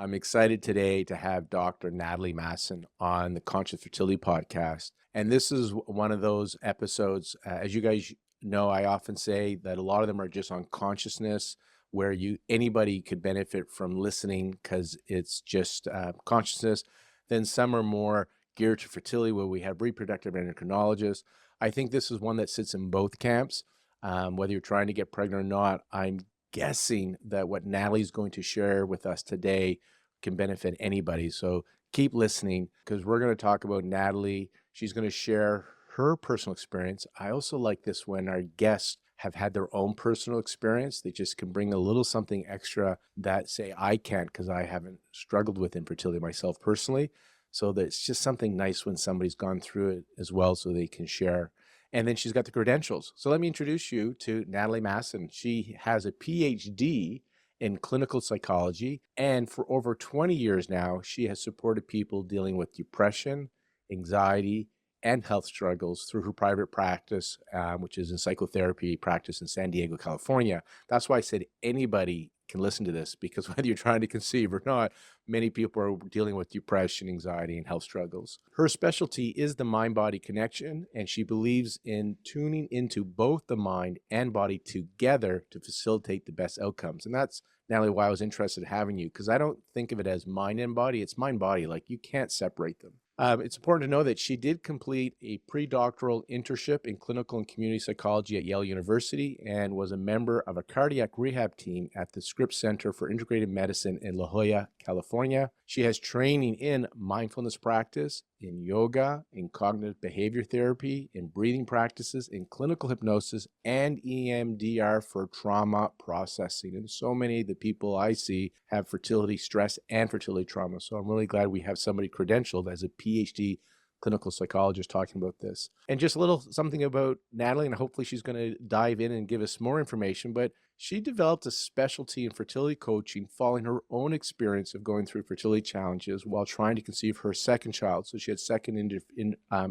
I'm excited today to have Dr. Natalie Masson on the Conscious Fertility podcast. And this is one of those episodes, as you guys know, I often say that a lot of them are just on consciousness, where anybody could benefit from listening because it's just consciousness. Then some are more geared to fertility, where we have reproductive endocrinologists. I think this is one that sits in both camps. Whether you're trying to get pregnant or not, I'm guessing that what Natalie's going to share with us today can benefit anybody. So keep listening because we're going to talk about Natalie. She's going to share her personal experience. I also like this when our guests have had their own personal experience. They just can bring a little something extra that, say, I can't because I haven't struggled with infertility myself personally. So that it's just something nice when somebody's gone through it as well so they can share. And then she's got the credentials. So let me introduce you to Natalie Masson. She has a PhD in clinical psychology. And for over 20 years now, she has supported people dealing with depression, anxiety, and health struggles through her private practice, which is in psychotherapy practice in San Diego, California. That's why I said anybody can listen to this, because whether you're trying to conceive or not, many people are dealing with depression, anxiety, and health struggles. Her specialty is the mind-body connection, and she believes in tuning into both the mind and body together to facilitate the best outcomes. And that's, Natalie, why I was interested in having you, because I don't think of it as mind and body. It's mind-body. Like, you can't separate them. It's important to know that she did complete a pre-doctoral internship in clinical and community psychology at Yale University and was a member of a cardiac rehab team at the Scripps Center for Integrative Medicine in La Jolla, California. She has training in mindfulness practice, in yoga, in cognitive behavior therapy, in breathing practices, in clinical hypnosis, and EMDR for trauma processing. And so many of the people I see have fertility stress and fertility trauma. So I'm really glad we have somebody credentialed as a PhD clinical psychologist talking about this. And just a little something about Natalie, and hopefully she's going to dive in and give us more information, but she developed a specialty in fertility coaching following her own experience of going through fertility challenges while trying to conceive her second child. So she had second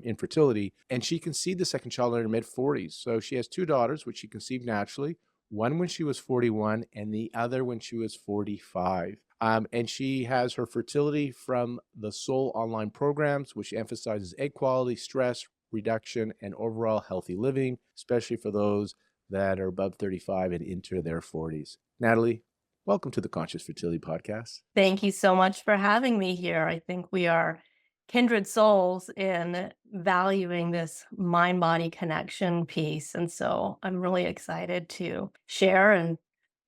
infertility, and she conceived the second child in her mid-40s. So she has two daughters, which she conceived naturally, one when she was 41 and the other when she was 45. And she has her fertility from the Soul online programs, which emphasizes egg quality, stress reduction, and overall healthy living, especially for those that are above 35 and into their 40s. Natalie, welcome to the Conscious Fertility Podcast. Thank you so much for having me here. I think we are kindred souls in valuing this mind-body connection piece. And so I'm really excited to share and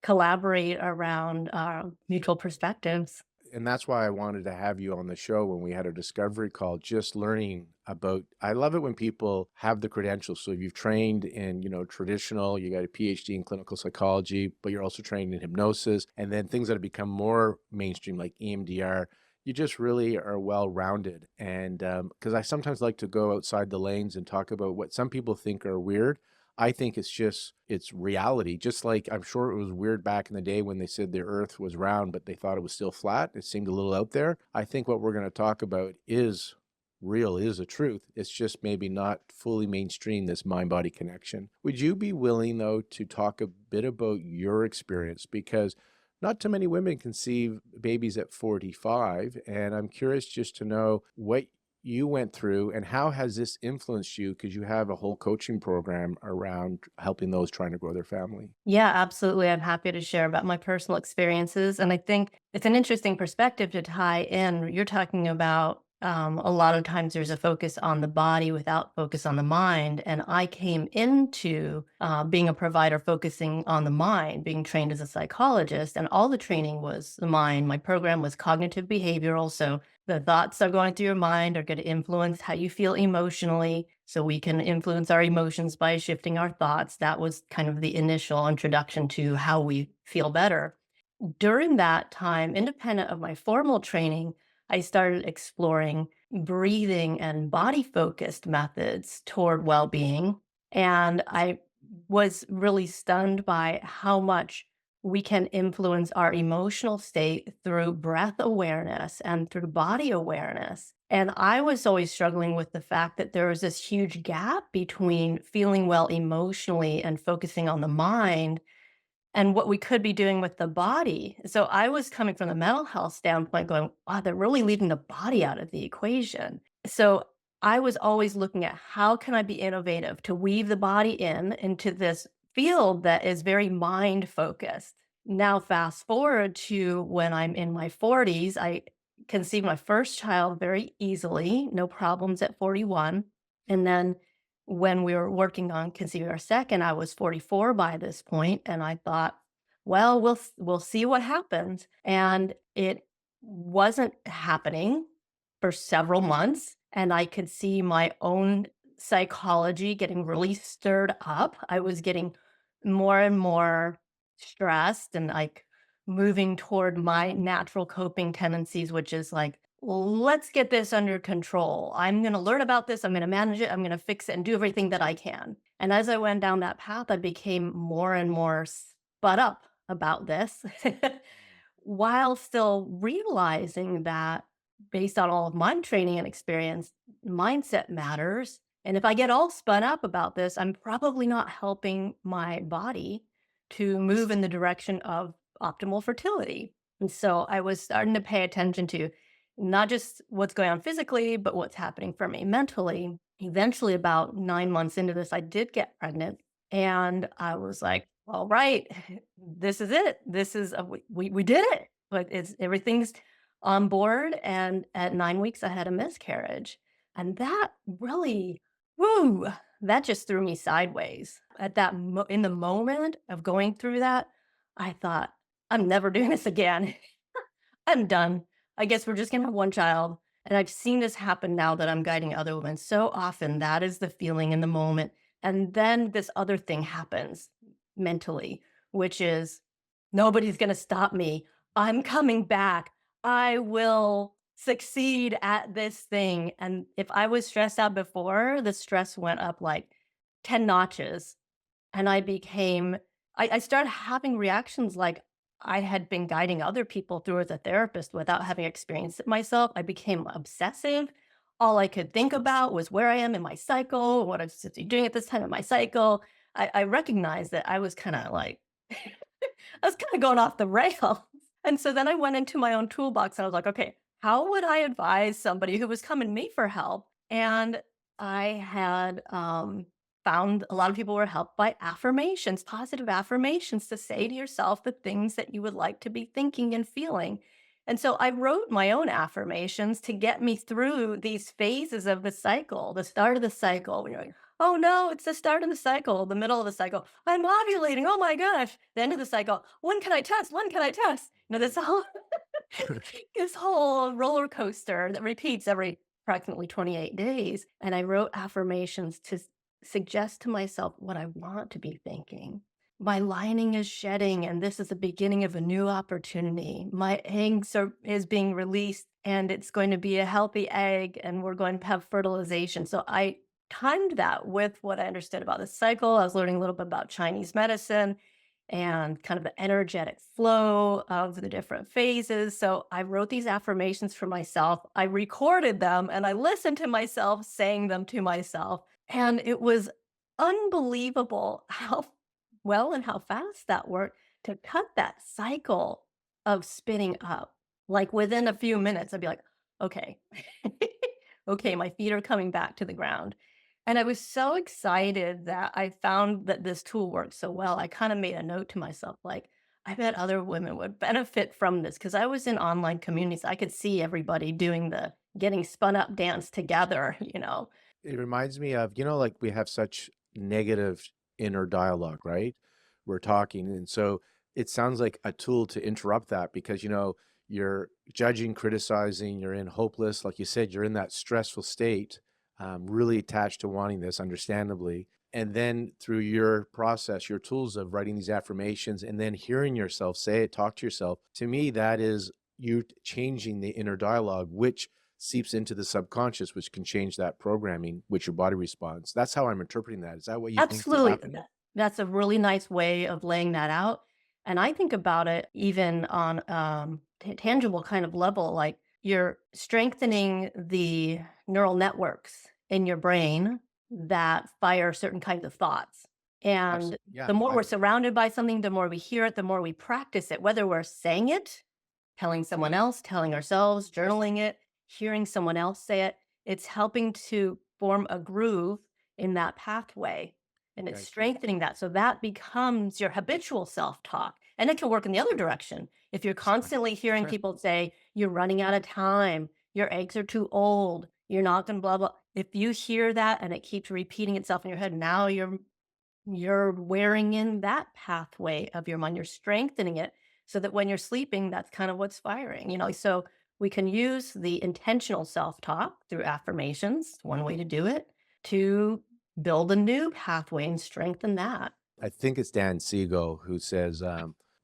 collaborate around our mutual perspectives. And that's why I wanted to have you on the show when we had our discovery call, just learning about, I love it when people have the credentials. So you've trained in, traditional, you got a PhD in clinical psychology, but you're also trained in hypnosis, and then things that have become more mainstream like EMDR. You just really are well-rounded. And because I sometimes like to go outside the lanes and talk about what some people think are weird. I think it's reality. Just like I'm sure it was weird back in the day when they said the earth was round, but they thought it was still flat. It seemed a little out there. I think what we're going to talk about is real, is a truth. It's just maybe not fully mainstream, this mind-body connection. Would you be willing, though, to talk a bit about your experience? Because not too many women conceive babies at 45, and I'm curious just to know what you went through and how has this influenced you, because you have a whole coaching program around helping those trying to grow their family. Yeah, absolutely. I'm happy to share about my personal experiences. And I think it's an interesting perspective to tie in. You're talking about a lot of times there's a focus on the body without focus on the mind. And I came into being a provider focusing on the mind, being trained as a psychologist, and all the training was the mind. My program was cognitive behavioral. So the thoughts that are going through your mind are going to influence how you feel emotionally. So we can influence our emotions by shifting our thoughts. That was kind of the initial introduction to how we feel better. During that time, independent of my formal training, I started exploring breathing and body focused methods toward well being. And I was really stunned by how much we can influence our emotional state through breath awareness and through body awareness. And I was always struggling with the fact that there was this huge gap between feeling well emotionally and focusing on the mind. and what we could be doing with the body. So I was coming from the mental health standpoint going, wow, they're really leaving the body out of the equation. So I was always looking at how can I be innovative to weave the body in into this field that is very mind focused. Now, fast forward to when I'm in my 40s, I conceived my first child very easily, no problems at 41. And then when we were working on conceiving our second, I was 44 by this point, and I thought, well, we'll see what happens. And it wasn't happening for several months, and I could see my own psychology getting really stirred up. I was getting more and more stressed and like moving toward my natural coping tendencies, which is like, well, let's get this under control. I'm going to learn about this. I'm going to manage it. I'm going to fix it and do everything that I can. And as I went down that path, I became more and more spun up about this while still realizing that based on all of my training and experience, mindset matters. And if I get all spun up about this, I'm probably not helping my body to move in the direction of optimal fertility. And so I was starting to pay attention to not just what's going on physically, but what's happening for me mentally. Eventually, about 9 months into this, I did get pregnant. And I was like, all right, this is it. This is, we did it. But it's everything's on board. And at 9 weeks, I had a miscarriage. And that really, woo, that just threw me sideways. At that, in the moment of going through that, I thought, I'm never doing this again. I'm done. I guess we're just gonna have one child. And I've seen this happen now that I'm guiding other women. So often that is the feeling in the moment. And then this other thing happens mentally, which is nobody's gonna stop me. I'm coming back. I will succeed at this thing. And if I was stressed out before, the stress went up like 10 notches. And I started having reactions like I had been guiding other people through as a therapist without having experienced it myself. I became obsessive. All I could think about was where I am in my cycle, what I'm supposed to be doing at this time in my cycle. I recognized that I was kind of like, I was kind of going off the rails. And so then I went into my own toolbox and I was like, okay, how would I advise somebody who was coming to me for help? And I had found a lot of people were helped by affirmations, positive affirmations to say to yourself the things that you would like to be thinking and feeling. And so I wrote my own affirmations to get me through these phases of the cycle, the start of the cycle. When you're like, oh no, it's the start of the cycle, the middle of the cycle. I'm ovulating. Oh my gosh. The end of the cycle. When can I test? When can I test? This whole this whole roller coaster that repeats every approximately 28 days. And I wrote affirmations to suggest to myself what I want to be thinking. My lining is shedding, and this is the beginning of a new opportunity. My eggs is being released, and it's going to be a healthy egg, and we're going to have fertilization. So I timed that with what I understood about the cycle. I was learning a little bit about Chinese medicine and kind of the energetic flow of the different phases. So I wrote these affirmations for myself. I recorded them and I listened to myself saying them to myself. And it was unbelievable how well and how fast that worked to cut that cycle of spinning up. Like within a few minutes, I'd be like, okay, okay, my feet are coming back to the ground. And I was so excited that I found that this tool worked so well. I kind of made a note to myself, like, I bet other women would benefit from this because I was in online communities. I could see everybody doing the getting spun up dance together. It reminds me of, like we have such negative inner dialogue, right? We're talking. And so it sounds like a tool to interrupt that because, you're judging, criticizing, you're in hopeless. Like you said, you're in that stressful state, really attached to wanting this, understandably. And then through your process, your tools of writing these affirmations and then hearing yourself say it, talk to yourself, to me, that is you changing the inner dialogue, which seeps into the subconscious, which can change that programming, which your body responds. That's how I'm interpreting that. Is that what you think is Absolutely. happening? That's a really nice way of laying that out. And I think about it even on tangible kind of level, like you're strengthening the neural networks in your brain that fire certain kinds of thoughts. And Absolutely. Yeah. the more we're surrounded by something, the more we hear it, the more we practice it, whether we're saying it, telling someone else, telling ourselves, journaling it, hearing someone else say it. It's helping to form a groove in that pathway, and it's I see. strengthening that. So that becomes your habitual self talk. And it can work in the other direction. If you're Excellent. constantly hearing Sure. people say, you're running out of time, your eggs are too old, you're not going to blah, blah. If you hear that and it keeps repeating itself in your head, now you're wearing in that pathway of your mind. You're strengthening it so that when you're sleeping, that's kind of what's firing, So we can use the intentional self talk through affirmations, one way to do it, to build a new pathway and strengthen that. I think it's Dan Siegel who says,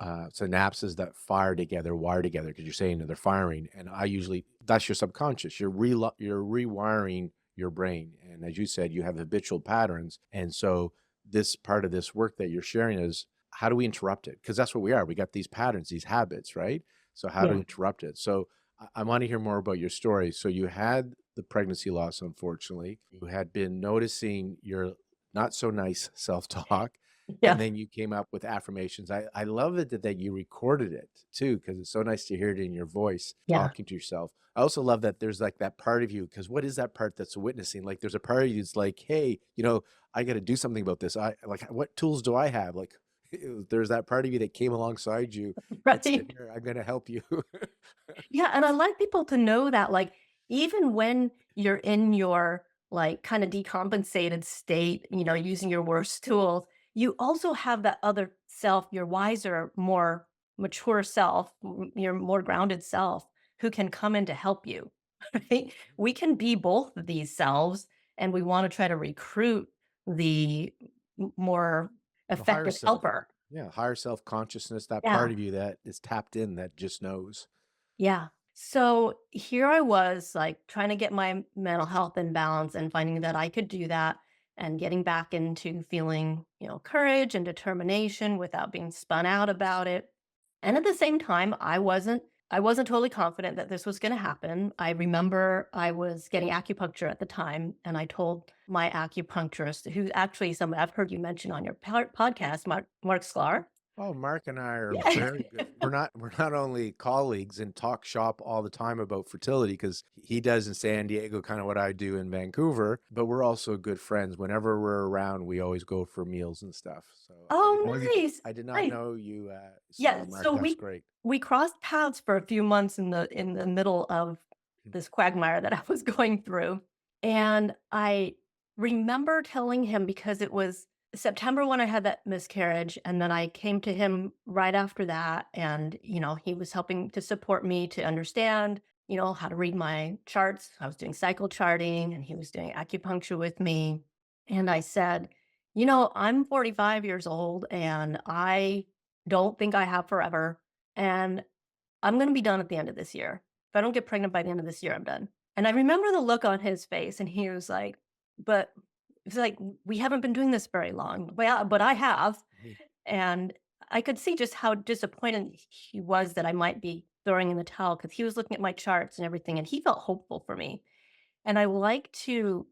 synapses that fire together wire together because you're saying that they're firing. And I usually, that's your subconscious. You're rewiring your brain. And as you said, you have habitual patterns. And so this part of this work that you're sharing is how do we interrupt it? Because that's what we are. We got these patterns, these habits, right? So how to Yeah. interrupt it. So I want to hear more about your story. So you had the pregnancy loss, unfortunately. You had been noticing your not so nice self-talk. And Yeah. then you came up with affirmations. I love it that you recorded it too, because it's so nice to hear it in your voice, Yeah. talking to yourself. I also love that there's like that part of you, because what is that part that's witnessing? Like there's a part of you that's like, hey, I got to do something about this. I like, what tools do I have? Like there's that part of you that came alongside you that said, Right. here, I'm going to help you. Yeah, and I like people to know that, like, even when you're in your, like, kinda decompensated state, using your worst tools, you also have that other self, your wiser, more mature self, your more grounded self who can come in to help you, right? We can be both of these selves, and we wanna try to recruit the more The higher effective self. helper. Yeah. Higher self consciousness, that part Yeah. of you that is tapped in that just knows. Yeah. So here I was, like, trying to get my mental health in balance and finding that I could do that and getting back into feeling, courage and determination without being spun out about it. And at the same time, I wasn't totally confident that this was going to happen. I remember I was getting acupuncture at the time, and I told my acupuncturist, who actually some I've heard you mention on your podcast, Mark Sklar. Oh, Mark and I are Yeah. very good. We're not only colleagues and talk shop all the time about fertility because he does in San Diego kind of what I do in Vancouver, but we're also good friends. Whenever we're around, we always go for meals and stuff. So Oh, nice. I did not Nice. know you. So Yeah, Mark, so that's we great. we crossed paths for a few months in the middle of Mm. this quagmire that I was going through, and I remember telling him because it was September when I had that miscarriage, and then I came to him right after that, and, he was helping to support me to understand, how to read my charts. I was doing cycle charting, and he was doing acupuncture with me, and I said, I'm 45 years old, and I don't think I have forever, and I'm gonna be done at the end of this year. If I don't get pregnant by the end of this year, I'm done. And I remember the look on his face, and he was like, "But," it's like, "We haven't been doing this very long." "Well, but I have." Mhm. And I could see just how disappointed he was that I might be throwing in the towel because he was looking at my charts and everything, and he felt hopeful for me. And I like to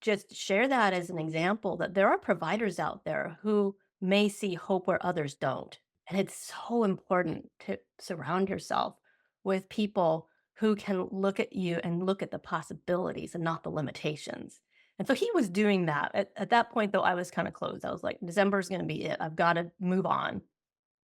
just share that as an example that there are providers out there who may see hope where others don't. And it's so important to surround yourself with people who can look at you and look at the possibilities and not the limitations. And so he was doing that. At that point, though, I was kind of closed. I was like, December is going to be it. I've got to move on.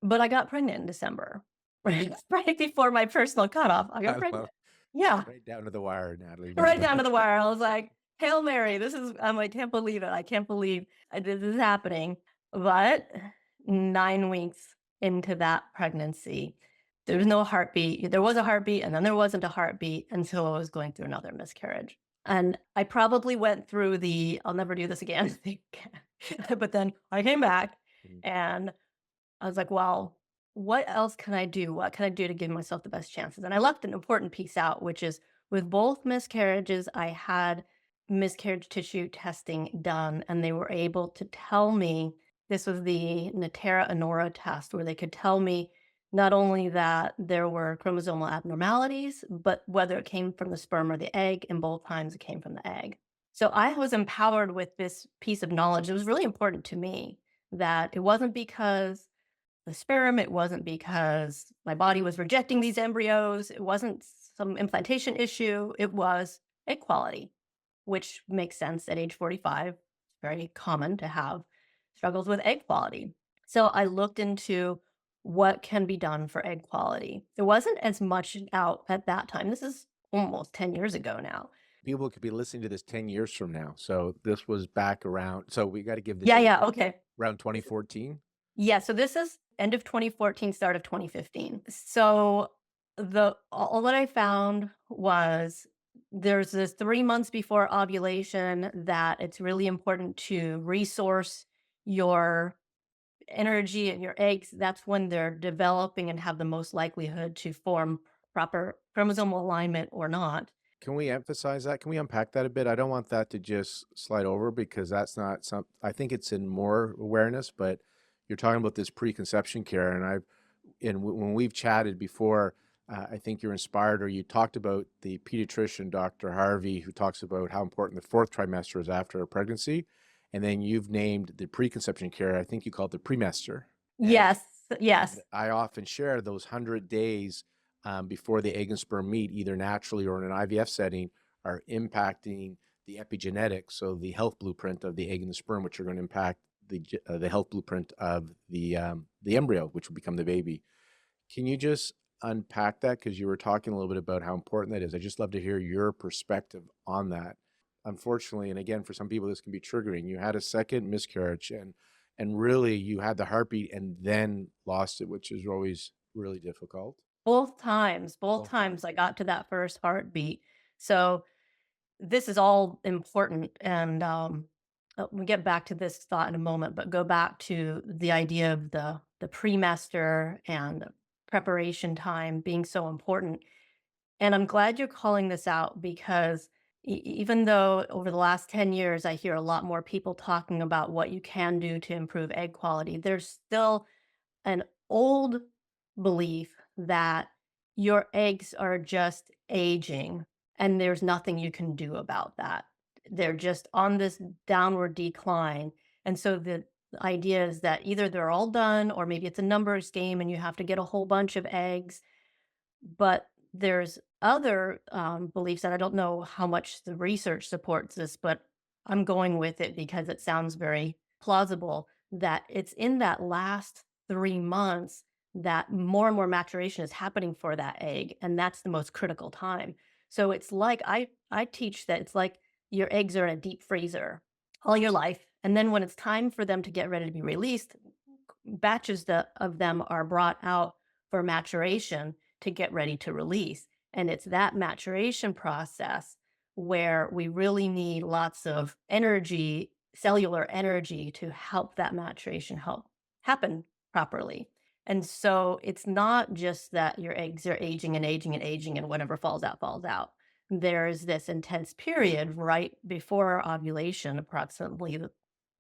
But I got pregnant in December, right? Right before my personal cutoff. I got I love pregnant. Yeah. right down to the wire, Natalie. Right Right down. down to the wire. I was like, "Hail Mary, I can't believe it. I can't believe this is happening." But 9 weeks into that pregnancy, there was no heartbeat. There was a heartbeat, and then there wasn't a heartbeat until I was going through another miscarriage. And I probably went through the "I'll never do this again" thing. But then I came back, Mhm. and I was like, "Well, what else can I do? What can I do to give myself the best chances?" And I left an important piece out, which is with both miscarriages, I had miscarriage tissue testing done, and they were able to tell me this was the Natera Anora test, where they could tell me not only that there were chromosomal abnormalities, but whether it came from the sperm or the egg, and both times it came from the egg. So I was empowered with this piece of knowledge. It was really important to me that it wasn't because the sperm, it wasn't because my body was rejecting these embryos, it wasn't some implantation issue, it was egg quality, which makes sense at age 45. It's very common to have struggles with egg quality. So I looked into what can be done for egg quality. There wasn't as much out at that time. This is almost 10 years ago now. People could be listening to this 10 years from now. So this was back around. So we got to give the Yeah, date yeah, okay. around 2014. Yeah, so this is end of 2014, start of 2015. So the all that I found was there's this 3 months before ovulation that it's really important to resource your energy and your eggs. That's when they're developing and have the most likelihood to form proper chromosomal alignment or not. Can we emphasize that? Can we unpack that a bit? I don't want that to just slide over because that's not some, I think it's in more awareness, but you're talking about this preconception care. And when we've chatted before, I think you're inspired, or you talked about the pediatrician, Dr. Harvey, who talks about how important the fourth trimester is after a pregnancy. And then you've named the preconception care, I think you call it the premester. And Yes, yes. I often share those 100 days before the egg and sperm meet, either naturally or in an IVF setting, are impacting the epigenetics, so the health blueprint of the egg and the sperm, which are going to impact the health blueprint of the embryo, which will become the baby. Can you just unpack that? Because you were talking a little bit about how important that is. I just love to hear your perspective on that. Unfortunately, and again, for some people, this can be triggering. You had a second miscarriage, and really, you had the heartbeat and then lost it, which is always really difficult. Both Both times. times I got to that first heartbeat. So this is all important, and, we'll get back to this thought in a moment, but go back to the idea of the premester and preparation time being so important, and I'm glad you're calling this out because even though over the last 10 years, I hear a lot more people talking about what you can do to improve egg quality, there's still an old belief that your eggs are just aging and there's nothing you can do about that. They're just on this downward decline. And so the idea is that either they're all done or maybe it's a numbers game and you have to get a whole bunch of eggs. But there's other beliefs that I don't know how much the research supports this, but I'm going with it because it sounds very plausible that it's in that last 3 months that more and more maturation is happening for that egg. And that's the most critical time. So it's like I teach that it's like your eggs are in a deep freezer all your life. And then when it's time for them to get ready to be released, of them are brought out for maturation to get ready to release. And it's that maturation process where we really need lots of energy, cellular energy to help that maturation help happen properly. And so it's not just that your eggs are aging and aging and aging and whatever falls out, falls out. There's this intense period right before ovulation, approximately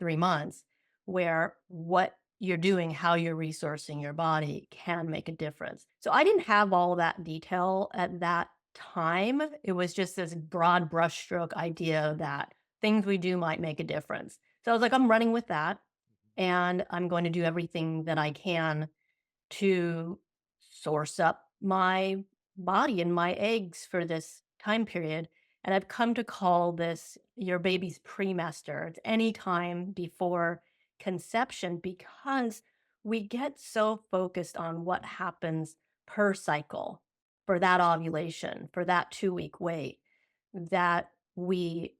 3 months, where what you're doing, how you're resourcing your body can make a difference. So I didn't have all that detail at that time. It was just this broad brushstroke idea that things we do might make a difference. So I was like, I'm running with that and I'm going to do everything that I can to source up my body and my eggs for this time period. And I've come to call this your baby's premester. It's any time before conception because we get so focused on what happens per cycle for that ovulation, for that 2 week wait, that we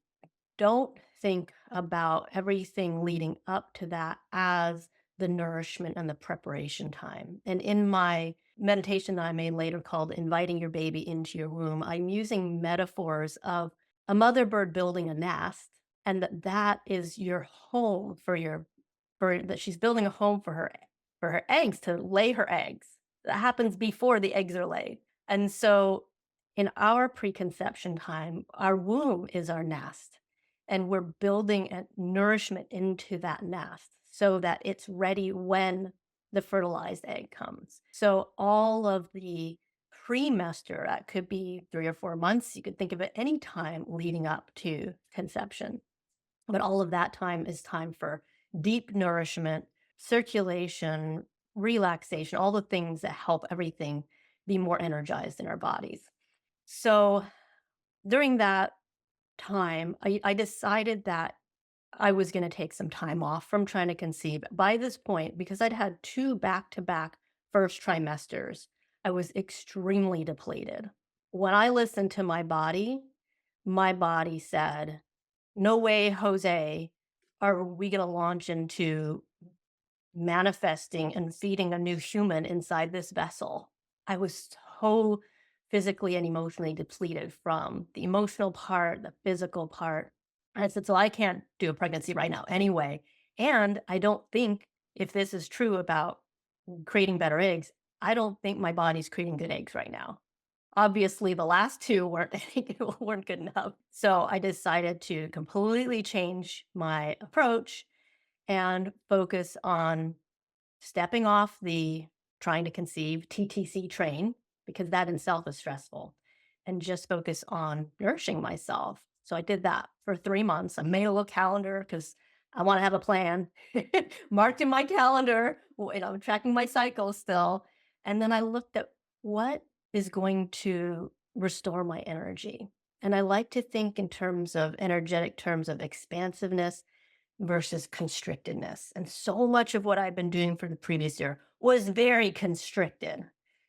don't think about everything leading up to that as the nourishment and the preparation time. And in my meditation that I made later called Inviting Your Baby into Your Womb, I'm using metaphors of a mother bird building a nest and that is your home for that she's building a home for her eggs to lay her eggs. That happens before the eggs are laid. And so in our preconception time, our womb is our nest and we're building a nourishment into that nest so that it's ready when the fertilized egg comes. So all of the premester, that could be 3 or 4 months, you could think of it any time leading up to conception. But all of that time is time for deep nourishment, circulation, relaxation, all the things that help everything be more energized in our bodies. So during that time, I decided that I was going to take some time off from trying to conceive. By this point, because I'd had two back to back first trimesters, I was extremely depleted. When I listened to my body said, no way, Jose, are we going to launch into manifesting and feeding a new human inside this vessel. I was so physically and emotionally depleted from the emotional part, the physical part. And I said, so I can't do a pregnancy right now anyway. And I don't think if this is true about creating better eggs, I don't think my body's creating good eggs right now. Obviously, the last two weren't weren't good enough. So I decided to completely change my approach and focus on stepping off the trying to conceive TTC train, because that in itself is stressful, and just focus on nourishing myself. So I did that for 3 months. I made a little calendar because I want to have a plan marked in my calendar. I'm tracking my cycle still. And then I looked at what is going to restore my energy. And I like to think in terms of energetic terms of expansiveness versus constrictedness. And so much of what I've been doing for the previous year was very constricted.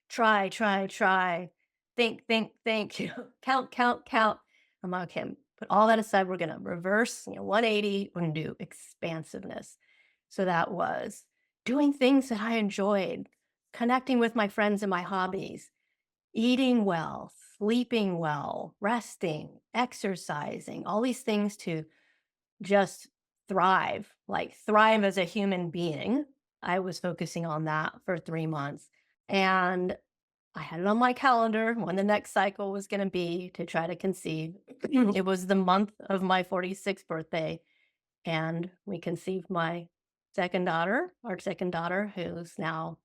Try, try, try, think, count, count, count. I'm like, okay, put all that aside. We're going to reverse, 180. We're going to do expansiveness. So that was doing things that I enjoyed, connecting with my friends and my hobbies, eating well, sleeping well, resting, exercising, all these things to just thrive, like thrive as a human being. I was focusing on that for 3 months, and I had it on my calendar when the next cycle was gonna be to try to conceive. It was the month of my 46th birthday, and we conceived my our second daughter, who's now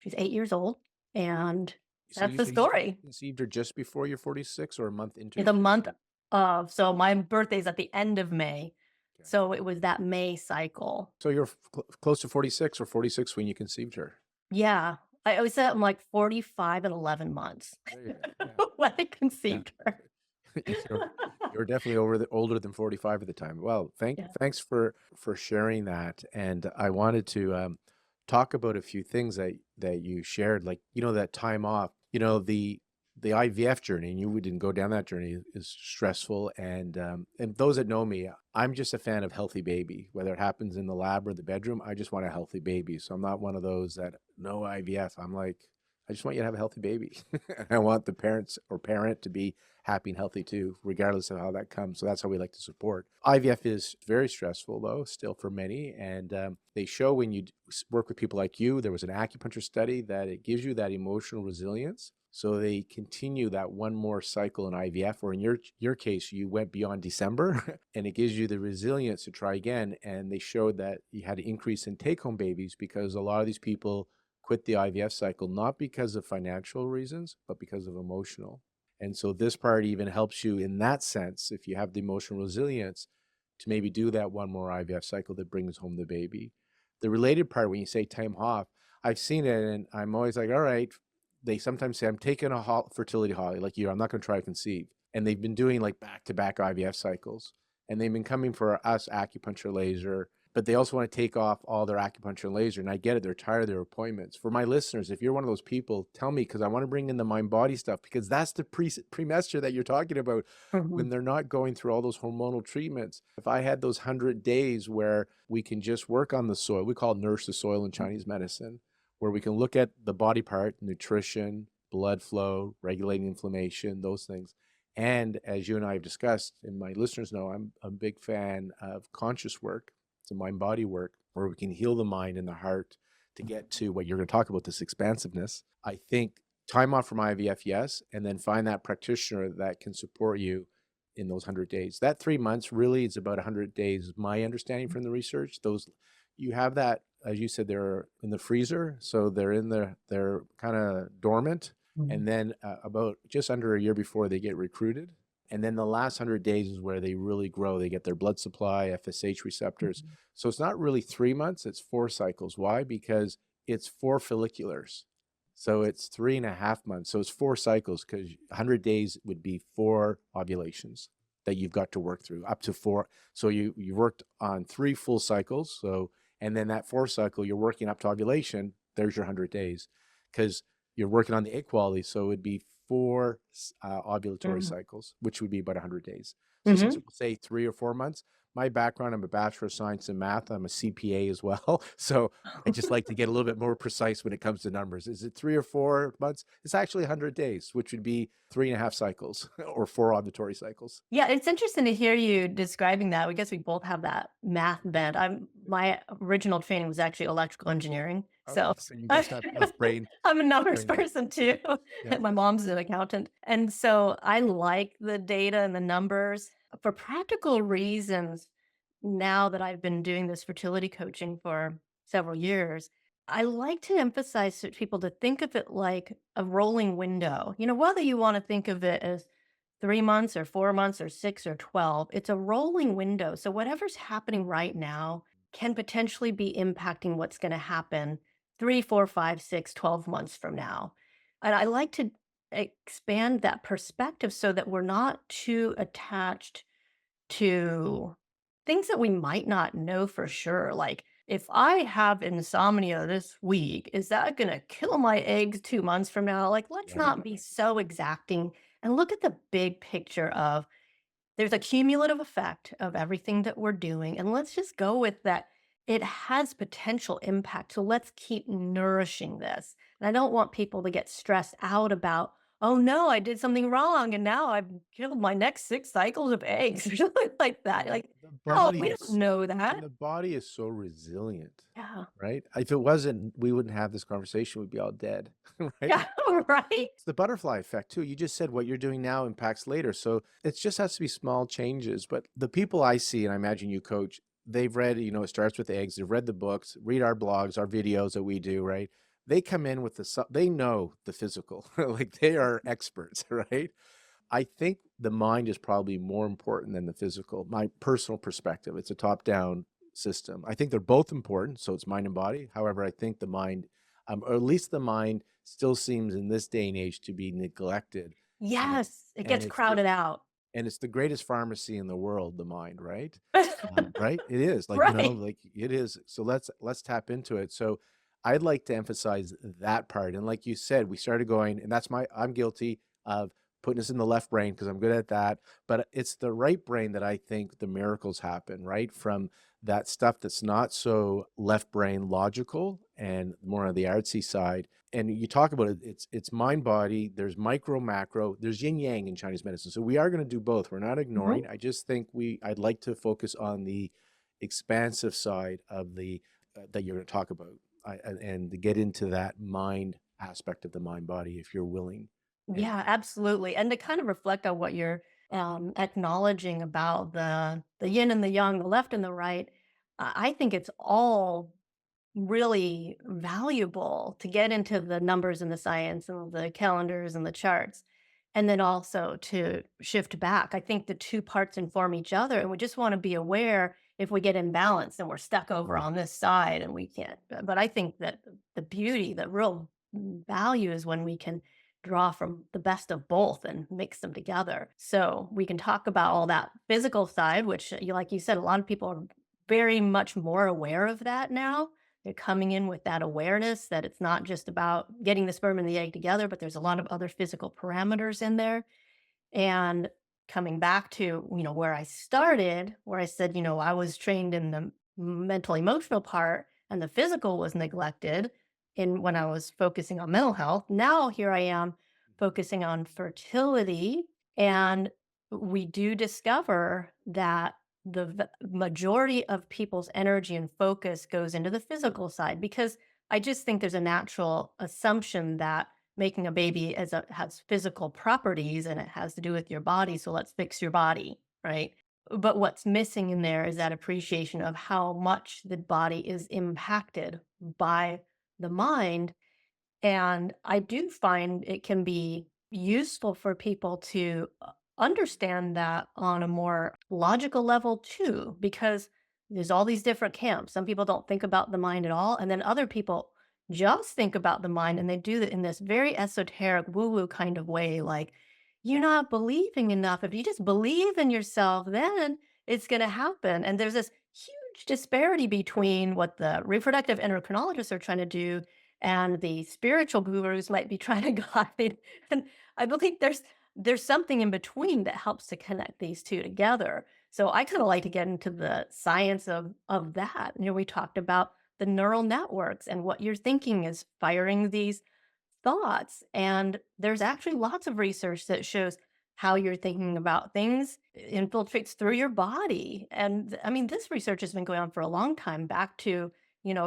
she's 8 years old, and So that's you the said you story. conceived her just before you're 46 or a month into your The month 46? of so my birthday's at the end of May, Okay. so it was that May cycle. So you're close to 46 or 46 when you conceived her. Yeah. I always said I'm like 45 and 11 months There you go. Yeah. when I Yeah. conceived her. you're, you're definitely older than 45 at the time. Well, Yeah. thanks for sharing that. And I wanted to talk about a few things that you shared, like, that time off, the IVF journey, and you didn't go down that journey, is stressful. And those that know me, I'm just a fan of healthy baby, whether it happens in the lab or the bedroom. I just want a healthy baby. So I'm not one of those that no IVF. I'm like, I just want you to have a healthy baby. I want the parent to be happy and healthy too, regardless of how that comes. So that's how we like to support. IVF is very stressful, though, still for many. And they show when you work with people like you, there was an acupuncture study that it gives you that emotional resilience. So they continue that one more cycle in IVF, or in your case, you went beyond December, and it gives you the resilience to try again. And they showed that you had an increase in take-home babies because a lot of these people quit the IVF cycle, not because of financial reasons, but because of emotional. And so this part even helps you in that sense, if you have the emotional resilience, to maybe do that one more IVF cycle that brings home the baby. The related part, when you say time off, I've seen it, and I'm always like, all right. They sometimes say, I'm taking a fertility holiday, like you, I'm not going to try to conceive. And they've been doing like back-to-back IVF cycles. And they've been coming for us acupuncture laser, but they also want to take off all their acupuncture and laser. And I get it, they're tired of their appointments. For my listeners, if you're one of those people, tell me, because I want to bring in the mind body stuff, because that's the premester that you're talking about when Mhm. they're not going through all those hormonal treatments. If I had those 100 days where we can just work on the soil, we call it nourish the soil in Chinese medicine, where we can look at the body part, nutrition, blood flow, regulating inflammation, those things. And as you and I have discussed, and my listeners know, I'm a big fan of conscious work. It's a mind body work where we can heal the mind and the heart to get to what you're going to talk about, this expansiveness. I think time off from IVF, yes, and then find that practitioner that can support you in those 100 days. That 3 months really is about 100 days. My understanding from the research, those you have that, as you said, they're in the freezer, so they're kind of dormant, Mhm. and then about just under a year before they get recruited, And then the last 100 days is where they really grow. They get their blood supply, FSH receptors. Mhm. So it's not really 3 months, it's 4 cycles. Why? Because it's 4 folliculars. So it's 3.5 months. So it's 4 cycles because 100 days would be 4 ovulations that you've got to work through, up to four. So you worked on 3 full cycles. So, and then that 4 cycle, you're working up to ovulation. There's your 100 days because you're working on the egg quality. So it would be four ovulatory Mhm. cycles, which would be about 100 days. So some Mhm. people say 3 or 4 months. My background, I'm a Bachelor of Science in Math. I'm a CPA as well. So I just like to get a little bit more precise when it comes to numbers. Is it 3 or 4 months? It's actually 100 days, which would be 3.5 cycles or 4 ovulatory cycles. Yeah, it's interesting to hear you describing that. I guess we both have that math bent. My original training was actually electrical engineering. Okay, So so you I, just have left brain. I'm a Left numbers brain. person too. Yeah. My mom's an accountant. And so I like the data and the numbers for practical reasons. Now that I've been doing this fertility coaching for several years, I like to emphasize to people to think of it like a rolling window. Whether you want to think of it as 3 months or 4 months or 6 or 12, it's a rolling window. So whatever's happening right now can potentially be impacting what's going to happen 3, 4, 5, 6, 12 months from now. And I like to expand that perspective so that we're not too attached to things that we might not know for sure. Like, if I have insomnia this week, is that going to kill my eggs 2 months from now? Like, let's Right. not be so exacting and look at the big picture of there's a cumulative effect of everything that we're doing. And let's just go with that. It has potential impact. So let's keep nourishing this. And I don't want people to get stressed out about, oh no, I did something wrong. And now I've killed my next 6 cycles of eggs or something like that. Well, Like, the oh, body we don't is know and that. the body is so resilient, Yeah. right? If it wasn't, we wouldn't have this conversation. We'd be all dead, right? Yeah. Right. It's the butterfly effect too. You just said what you're doing now impacts later. So it just has to be small changes. But the people I see, and I imagine you coach, they've read, it starts with eggs. They've read the books, read our blogs, our videos that we do, right? They come in with they know the physical, like they are experts, right? I think the mind is probably more important than the physical. My personal perspective, it's a top-down system. I think they're both important, so it's mind and body. However, I think the mind, or at least the mind, still seems in this day and age to be neglected, and Yes. It and gets it's the crowded out. greatest pharmacy in the world, the mind, right? Right? It is like Right. like it is. So let's tap into it. So I'd like to emphasize that part. And like you said, we started going, and I'm guilty of putting us in the left brain because I'm good at that. But it's the right brain that I think the miracles happen, right? From that stuff that's not so left brain logical and more on the artsy side. And you talk about it, it's mind body, there's micro, macro, there's yin yang in Chinese medicine. So we are going to do both. We're not ignoring. Mhm. I just think I'd like to focus on the expansive side of the that you're going to talk about and to get into that mind aspect of the mind body if you're willing. And Yeah, absolutely. And to kind of reflect on what you're acknowledging about the yin and the yang, the left and the right, I think it's all really valuable to get into the numbers and the science and the calendars and the charts. And then also to shift back. I think the two parts inform each other. And we just want to be aware if we get imbalanced and we're stuck over on this side and we can't. But I think that the beauty, the real value is when we can draw from the best of both and mix them together. So we can talk about all that physical side, which, like you said, a lot of people are very much more aware of that now. They're coming in with that awareness that it's not just about getting the sperm and the egg together, but there's a lot of other physical parameters in there. And coming back to, where I started, where I said, I was trained in the mental emotional part and the physical was neglected in when I was focusing on mental health. Now here I am focusing on fertility, and we do discover that majority of people's energy and focus goes into the physical side because I just think there's a natural assumption that making a baby has physical properties and it has to do with your body. So let's fix your body, right? But what's missing in there is that appreciation of how much the body is impacted by the mind. And I do find it can be useful for people to understand that on a more logical level too, because there's all these different camps. Some people don't think about the mind at all, and then other people just think about the mind and they do it in this very esoteric woo-woo kind of way, like, you're not believing enough. If you just believe in yourself, then it's going to happen. And there's this huge disparity between what the reproductive endocrinologists are trying to do and the spiritual gurus might be trying to guide. And I believe there's something in between that helps to connect these two together. So I kind of like to get into the science of that. We talked about the neural networks and what you're thinking is firing these thoughts. And there's actually lots of research that shows how you're thinking about things infiltrates through your body. And I mean, this research has been going on for a long time, back to,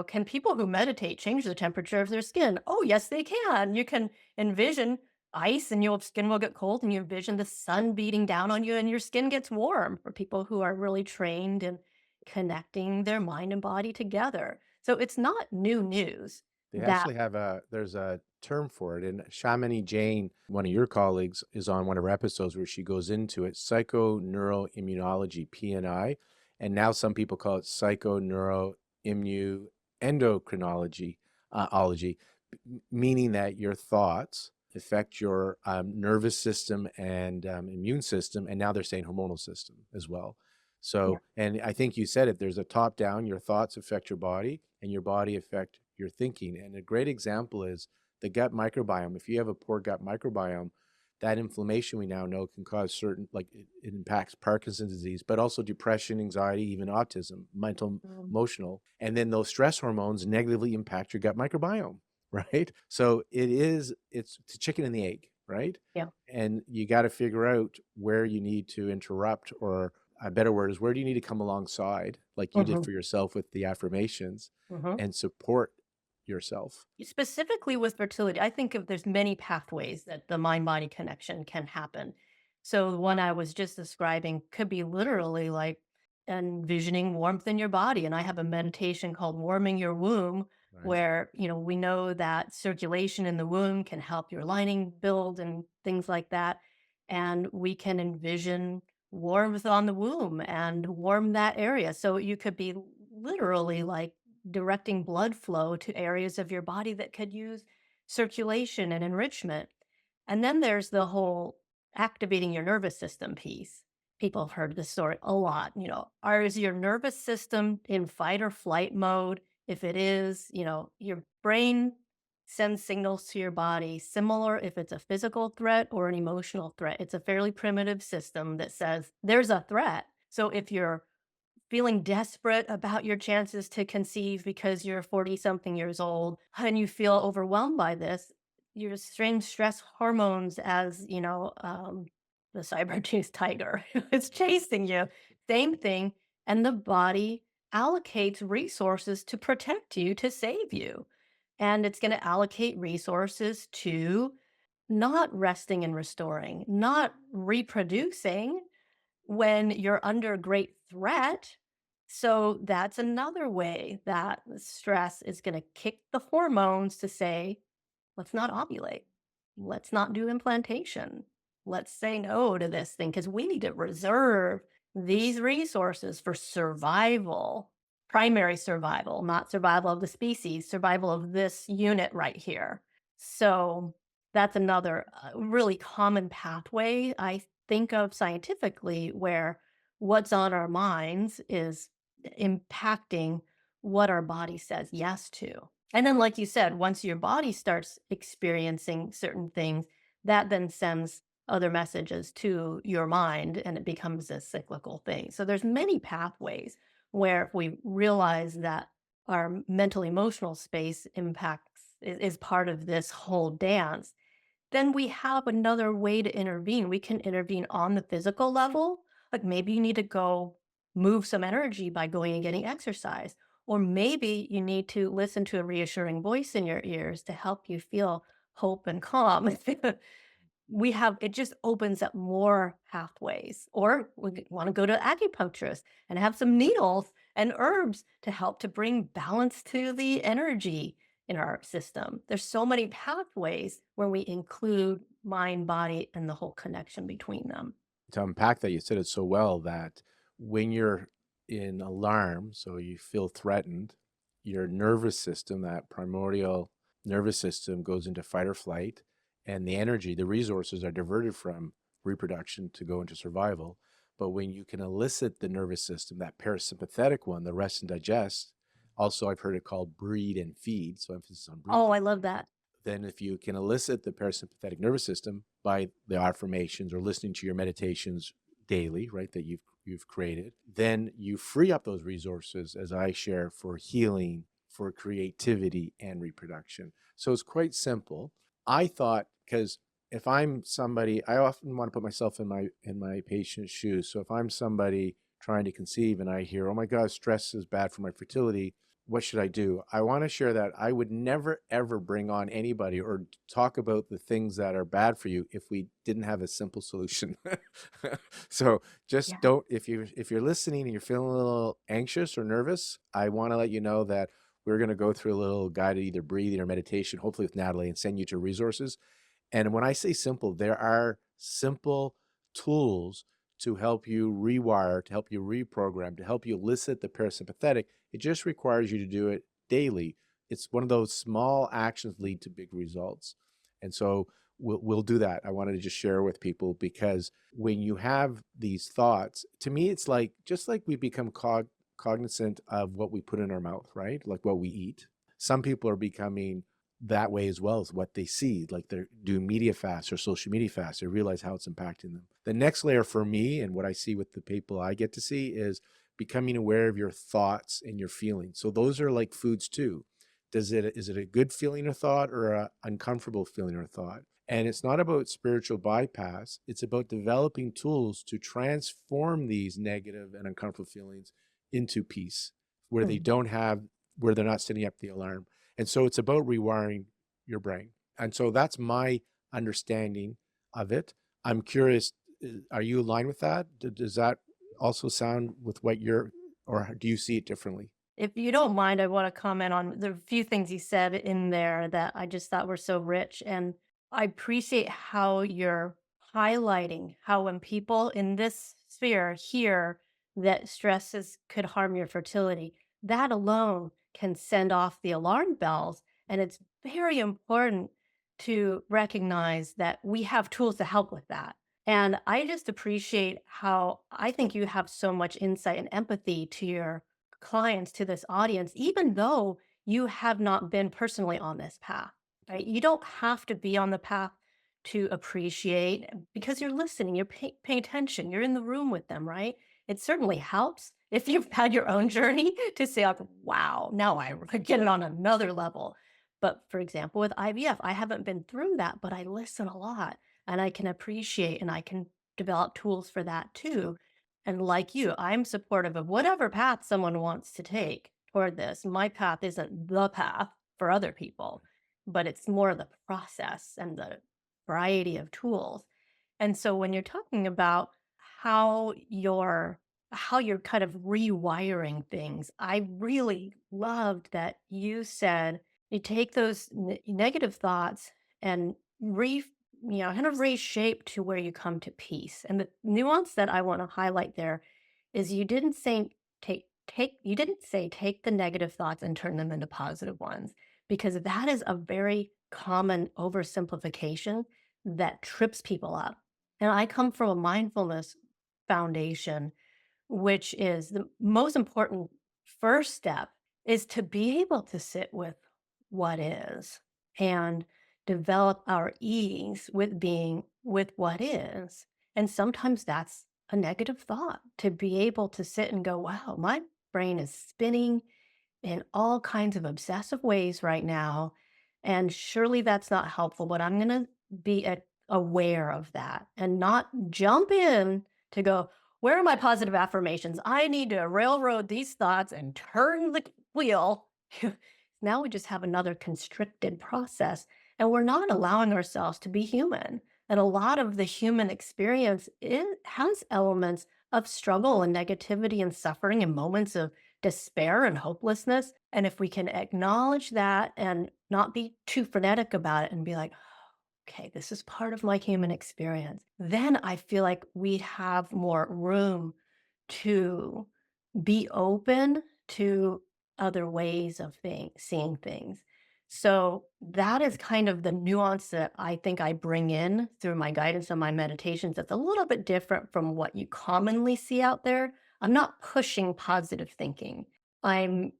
can people who meditate change the temperature of their skin? Oh, yes, they can. You can envision ice and your skin will get cold, and you envision the sun beating down on you and your skin gets warm, for people who are really trained in connecting their mind and body together. So it's not new news They that. actually have there's a term for it. And Shamini Jain, one of your colleagues, is on one of her episodes where she goes into it, psychoneuroimmunology, PNI. And now some people call it psychoneuroendocrinology, ology, meaning that your thoughts affect your nervous system and immune system. And now they're saying hormonal system as well. Yeah. So, and I think you said it, there's a top down, your thoughts affect your body and your body affect your thinking. And a great example is the gut microbiome. If you have a poor gut microbiome, that inflammation we now know can cause certain, like it impacts Parkinson's disease, but also depression, anxiety, even autism, mental, Mm. emotional. And then those stress hormones negatively impact your gut microbiome, right? So it's the chicken and the egg, right? Yeah. And you got to figure out where you need to interrupt, or a better word is where do you need to come alongside, like you did Mhm. for yourself with the affirmations, Mhm. and support yourself. Specifically with fertility, I think of there's many pathways that the mind body connection can happen. So the one I was just describing could be literally like envisioning warmth in your body. And I have a meditation called Warming Your Womb, Right. where, we know that circulation in the womb can help your lining build and things like that. And we can envision warmth on the womb and warm that area. So you could be literally like directing blood flow to areas of your body that could use circulation and enrichment. And then there's the whole activating your nervous system piece. People have heard this story a lot. Is your nervous system in fight or flight mode? If it is, your brain sends signals to your body, similar if it's a physical threat or an emotional threat. It's a fairly primitive system that says there's a threat. So if you're feeling desperate about your chances to conceive because you're 40 something years old and you feel overwhelmed by this, your strange stress hormones, as the saber-toothed tiger is chasing you, same thing. And the body allocates resources to protect you, to save you. And it's going to allocate resources to not resting and restoring, not reproducing when you're under great threat. So that's another way that the stress is going to kick the hormones to say, let's not ovulate. Let's not do implantation. Let's say no to this thing because we need to reserve these resources for survival, primary survival, not survival of the species, survival of this unit right here. So that's another really common pathway I think of scientifically, where what's on our minds is impacting what our body says yes to. And then, like you said, once your body starts experiencing certain things, that then sends other messages to your mind and it becomes a cyclical thing. So there's many pathways where if we realize that our mental emotional space is part of this whole dance, then we have another way to intervene. We can intervene on the physical level. Like maybe you need to go move some energy by going and getting exercise. Or maybe you need to listen to a reassuring voice in your ears to help you feel hope and calm. It just opens up more pathways. Or we want to go to acupuncturist and have some needles and herbs to help to bring balance to the energy in our system. There's so many pathways when we include mind, body, and the whole connection between them. to unpack that, you said it so well that when you're in alarm, so you feel threatened, your nervous system, that primordial nervous system, goes into fight or flight, and the energy, the resources are diverted from reproduction to go into survival. But when you can elicit the nervous system, that parasympathetic one, the rest and digest, also I've heard it called breed and feed, so emphasis on breed. Oh, I love that. Then if you can elicit the parasympathetic nervous system by the affirmations or listening to your meditations daily, right, that you've created, then you free up those resources, as I share, for healing, for creativity and reproduction. So it's quite simple. I thought, because if I'm somebody, I often want to put myself in my patient's shoes. So if I'm somebody trying to conceive and I hear, oh my God, stress is bad for my fertility, what should I do? I want to share that I would never ever bring on anybody or talk about the things that are bad for you if we didn't have a simple solution. So just Yeah. don't, if you're listening and you're feeling a little anxious or nervous, I want to let you know that we're going to go through a little guided either breathing or meditation, hopefully with Natalie, and send you to resources. And when I say simple, there are simple tools to help you rewire, to help you reprogram, to help you elicit the parasympathetic. It just requires you to do it daily. It's one of those small actions lead to big results. And so we'll do that. I wanted to just share with people, because when you have these thoughts, to me, it's like just like we become cognizant of what we put in our mouth, right? Like what we eat. Some people are becoming that way as well as what they see, like they're doing media fasts or social media fasts. They realize how it's impacting them. The next layer for me, and what I see with the people I get to see, is becoming aware of your thoughts and your feelings. So those are like foods too. Is it a good feeling or thought, or a uncomfortable feeling or thought? And it's not about spiritual bypass. It's about developing tools to transform these negative and uncomfortable feelings into peace, where they Mm. don't have, where they're not setting up the alarm. And so it's about rewiring your brain. And so that's my understanding of it. I'm curious, are you aligned with that? Does that also sound with what you're, or do you see it differently? If you don't mind, I want to comment on the few things you said in there that I just thought were so rich. And I appreciate how you're highlighting how when people in this sphere hear that could harm your fertility, that alone can send off the alarm bells. And it's very important to recognize that we have tools to help with that. And I just appreciate how I think you have so much insight and empathy to your clients, to this audience, even though you have not been personally on this path, right? You don't have to be on the path to appreciate, because you're listening, you're paying attention, you're in the room with them, right? It certainly helps if you've had your own journey to say, like, wow, now I get it on another level. But for example, with IVF, I haven't been through that, but I listen a lot and I can appreciate and I can develop tools for that too. And like you, I'm supportive of whatever path someone wants to take toward this. My path isn't the path for other people, but it's more the process and the variety of tools. And so when you're talking about how you're how you're kind of rewiring things, I really loved that you said you take those negative thoughts and kind of reshape to where you come to peace. And the nuance that I want to highlight there is you didn't say take the negative thoughts and turn them into positive ones, because that is a very common oversimplification that trips people up. And I come from a mindfulness foundation, which is the most important first step is to be able to sit with what is and develop our ease with being with what is. And sometimes that's a negative thought, to be able to sit and go, wow, my brain is spinning in all kinds of obsessive ways right now. And surely that's not helpful, but I'm going to be aware of that and not jump in to go, where are my positive affirmations? I need to railroad these thoughts and turn the wheel. Now we just have another constricted process, and we're not allowing ourselves to be human. And a lot of the human experience, it has elements of struggle and negativity and suffering and moments of despair and hopelessness. And if we can acknowledge that and not be too frenetic about it and be like, okay, this is part of my human experience, then I feel like we'd have more room to be open to other ways of seeing things. So that is kind of the nuance that I think I bring in through my guidance and my meditations. That's a little bit different from what you commonly see out there. I'm not pushing positive thinking. I'm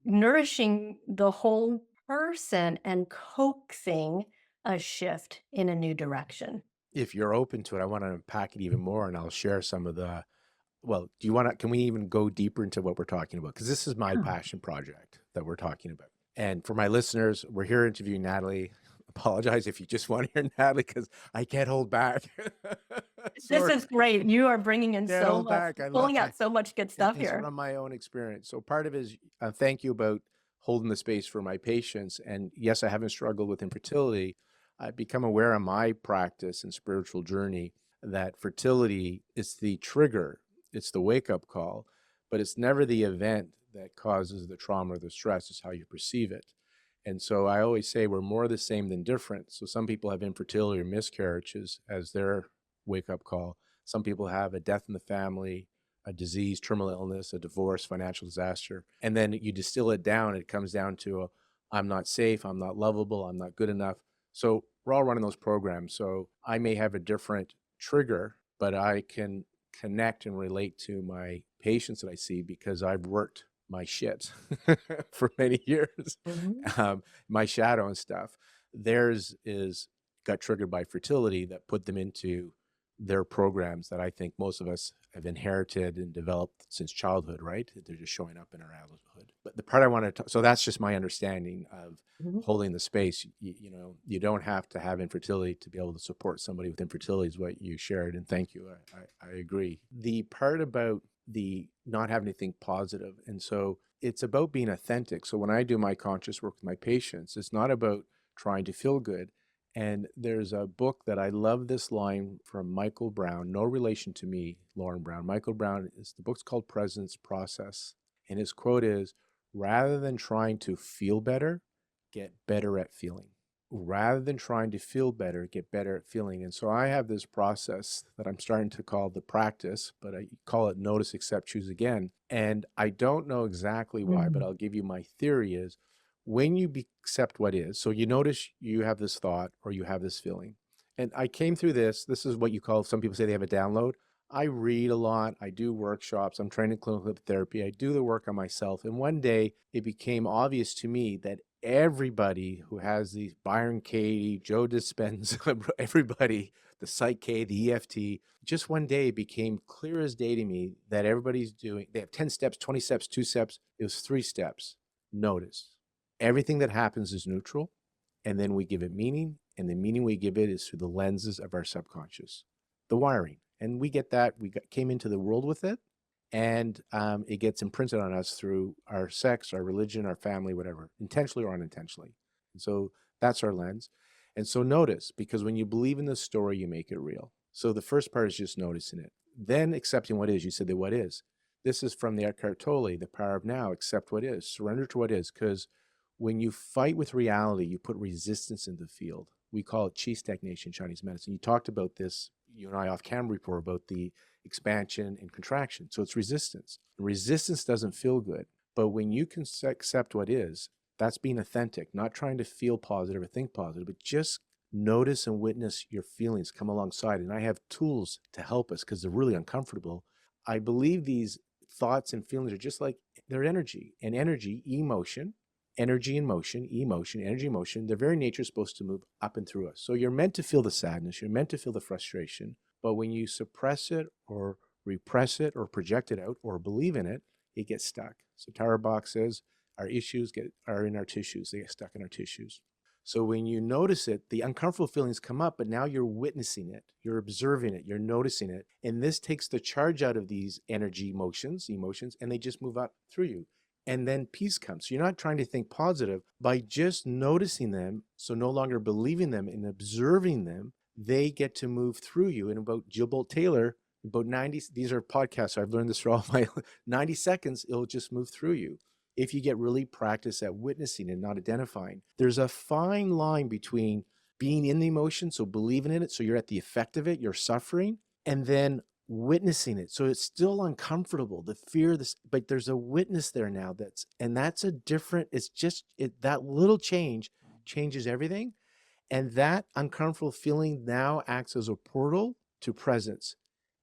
nourishing the whole person and coaxing a shift in a new direction. If you're open to it, I want to unpack it even more and I'll share some of the, well, do you want to, can we even go deeper into what we're talking about? Because this is my Yeah. passion project that we're talking about. And for my listeners, we're here interviewing Natalie. Apologize if you just want to hear Natalie because I can't hold back. This Sorry, is great. You are bringing in can't so hold much, back. I love, pulling out so much good stuff it's here. from my own experience. So part of it is thank you about holding the space for my patients. And yes, I haven't struggled with infertility. I've become aware of my practice and spiritual journey that fertility is the trigger, it's the wake up call, but it's never the event that causes the trauma or the stress. It's how you perceive it. And so I always say we're more the same than different. So some people have infertility or miscarriages as their wake up call. Some people have a death in the family, a disease, terminal illness, a divorce, financial disaster. And then you distill it down, it comes down to I'm not safe, I'm not lovable, I'm not good enough. So we're all running those programs. So I may have a different trigger, but I can connect and relate to my patients that I see because I've worked my shit for many years, Mhm. my shadow and stuff. Theirs is got triggered by fertility that put them into their programs that I think most of us have inherited and developed since childhood, right? They're just showing up in our adulthood. But the part I want to, so that's just my understanding of Mhm. holding the space. You don't have to have infertility to be able to support somebody with infertility is what you shared. And thank you. I agree. The part about the not having to think positive. And so it's about being authentic. So when I do my conscious work with my patients, it's not about trying to feel good. And there's a book that I love this line from Michael Brown, no relation to me, Lauren Brown. Michael Brown is the book's called Presence Process. And his quote is, rather than trying to feel better, get better at feeling. Rather than trying to feel better, get better at feeling. And so I have this process that I'm starting to call the practice, but I call it notice, accept, choose again. And I don't know exactly why, but Mm. I'll give you my theory is when you accept what is, so you notice you have this thought or you have this feeling. And I came through this. This is what you call, some people say they have a download. I read a lot. I do workshops. I'm trained in clinical therapy. I do the work on myself. And one day it became obvious to me that everybody who has these Byron Katie, Joe Dispenza, everybody, the Psych K, the EFT, just one day it became clear as day to me that everybody's doing, they have 10 steps, 20 steps, 2 steps. It was 3 steps. Notice. Everything that happens is neutral, and then we give it meaning, and the meaning we give it is through the lenses of our subconscious, the wiring. And we get that, came into the world with it, and it gets imprinted on us through our sex, our religion, our family, whatever, intentionally or unintentionally. And so that's our lens. And so notice, because when you believe in the story, you make it real. So the first part is just noticing it. Then accepting what is. You said that what is. This is from the Eckhart Tolle, The Power of Now. Accept what is. Surrender to what is. Because when you fight with reality, you put resistance in the field. We call it chi stagnation, Chinese medicine. You talked about this, you and I off camera before, about the expansion and contraction. So it's resistance. Resistance doesn't feel good. But when you can accept what is, that's being authentic, not trying to feel positive or think positive, but just notice and witness your feelings come alongside. And I have tools to help us because they're really uncomfortable. I believe these thoughts and feelings are just like they're energy, and energy, emotion, energy and motion, emotion, energy, motion, their very nature is supposed to move up and through us. So you're meant to feel the sadness, you're meant to feel the frustration, but when you suppress it or repress it or project it out or believe in it, it gets stuck. So Tara Bach says our issues are in our tissues, they get stuck in our tissues. So when you notice it, the uncomfortable feelings come up, but now you're witnessing it, you're observing it, you're noticing it. And this takes the charge out of these energy emotions, and they just move up through you. And then peace comes. So you're not trying to think positive by just noticing them. So no longer believing them and observing them, they get to move through you. And about Jill Bolt Taylor, about 90, these are podcasts. So I've learned this for all my 90 seconds, it'll just move through you. If you get really practice at witnessing and not identifying, there's a fine line between being in the emotion, so believing in it, so you're at the effect of it, you're suffering, and then witnessing it. So it's still uncomfortable, the fear, this, but there's a witness there now that's a different, it's just that little change changes everything. And that uncomfortable feeling now acts as a portal to presence.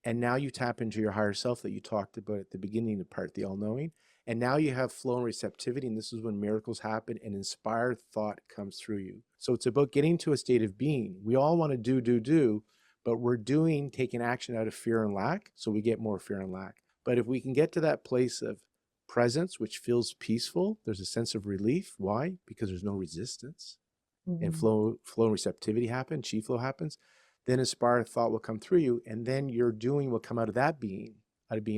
And now you tap into your higher self that you talked about at the beginning of part, the all knowing. And now you have flow and receptivity. And this is when miracles happen and inspired thought comes through you. So it's about getting to a state of being. We all want to do, but we're doing, taking action out of fear and lack. So we get more fear and lack. But if we can get to that place of presence, which feels peaceful, there's a sense of relief. Why? Because there's no resistance and Mhm. flow and receptivity happen, chi flow happens, then inspired thought will come through you, and then your doing will come out of being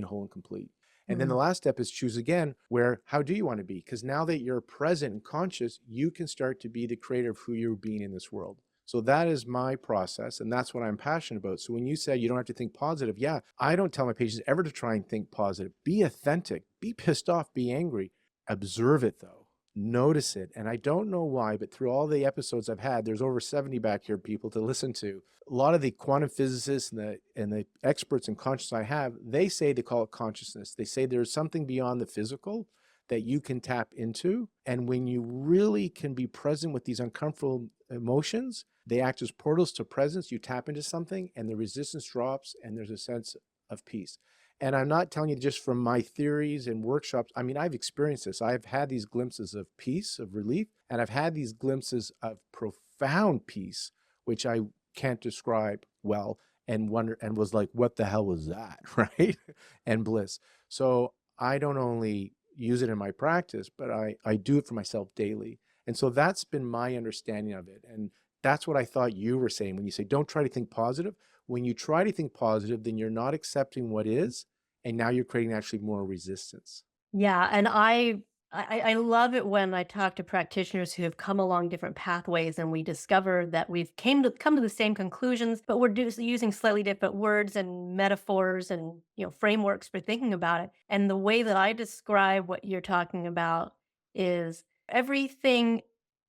whole and complete. And then the Mhm. last step is choose again, where how do you want to be? Because now that you're present and conscious, you can start to be the creator of who you're being in this world. So that is my process, and that's what I'm passionate about. So when you say you don't have to think positive, yeah, I don't tell my patients ever to try and think positive. Be authentic, be pissed off, be angry. Observe it though, notice it. And I don't know why, but through all the episodes I've had, there's over 70 back here people to listen to. A lot of the quantum physicists and the experts in consciousness I have, they say they call it consciousness. They say there's something beyond the physical that you can tap into. And when you really can be present with these uncomfortable emotions, they act as portals to presence. You tap into something and the resistance drops and there's a sense of peace. And I'm not telling you just from my theories and workshops. I mean, I've experienced this. I've had these glimpses of peace, of relief, and I've had these glimpses of profound peace, which I can't describe well, and wonder and was like, what the hell was that? Right? And bliss. So I don't only use it in my practice, but I do it for myself daily. And so that's been my understanding of it. And that's what I thought you were saying when you say, don't try to think positive. When you try to think positive, then you're not accepting what is, and now you're creating actually more resistance. Yeah, and I love it when I talk to practitioners who have come along different pathways and we discover that we've come to the same conclusions, but we're using slightly different words and metaphors and frameworks for thinking about it. And the way that I describe what you're talking about is everything